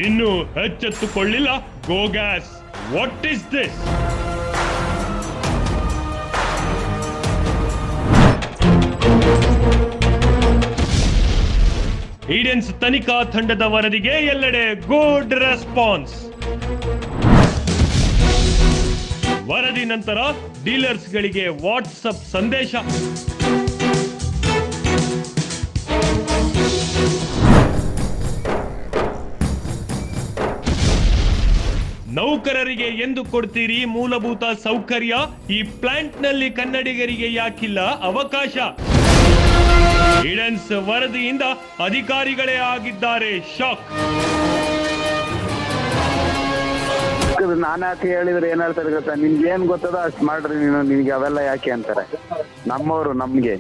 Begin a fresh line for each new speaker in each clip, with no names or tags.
ಇನ್ನು ಎಚ್ಚೆತ್ತುಕೊಳ್ಳಿಲ್ಲ ಗೋಗ್ಯಾಸ್. What is this? ಈಡೆನ್ಸ್ ತನಿಖಾ ತಂಡದ ವರದಿಗೆ ಎಲ್ಲೆಡೆ ಗುಡ್ ರೆಸ್ಪಾನ್ಸ್. ವರದಿ ನಂತರ ಡೀಲರ್ಸ್ಗಳಿಗೆ ವಾಟ್ಸಪ್ ಸಂದೇಶ. ನೌಕರರಿಗೆ ಎಂದು ಕೊಡ್ತೀರಿ ಮೂಲಭೂತ ಸೌಕರ್ಯ? ಈ ಪ್ಲಾಂಟ್ನಲ್ಲಿ ಕನ್ನಡಿಗರಿಗೆ ಯಾಕಿಲ್ಲ ಅವಕಾಶ? ಈಡೆನ್ಸ್ ವರದಿಯಿಂದ ಅಧಿಕಾರಿಗಳೇ ಆಗಿದ್ದಾರೆ ಶಾಕ್.
ನಾನಾಕೆ ಹೇಳಿದ್ರೆ ಏನ್ ಹೇಳ್ತಾರೆ ಗೊತ್ತಾ, ನಿಮ್ಗೆ ಏನ್ ಗೊತ್ತದ ಅಷ್ಟ್ ಮಾಡ್ರಿ, ನಿನ್ಗೆ ಅವೆಲ್ಲ ಯಾಕೆ ಅಂತಾರೆ. ನಮ್ಮವರು ನಮ್ಗೆ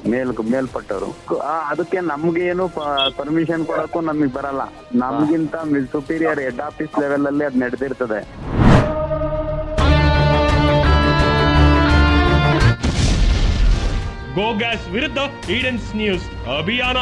ಮೇಲ್ಪಟ್ಟವರು ಅದಕ್ಕೆ ನಮ್ಗೆ ಏನು ಪರ್ಮಿಷನ್ ಕೊಡಕ್ಕೂ ನಮಗ್ ಬರಲ್ಲ. ನಮ್ಗಿಂತ ಸುಪೀರಿಯರ್ ಹೆಡ್ ಆಫೀಸ್ ಲೆವೆಲ್ ಅಲ್ಲಿ ಅದ್ ನಡೆದಿರ್ತದೆ.
ಗೋಗ್ಯಾಸ್ ವಿರುದ್ಧ ಈಡೆನ್ಸ್ ನ್ಯೂಸ್ ಅಭಿಯಾನ.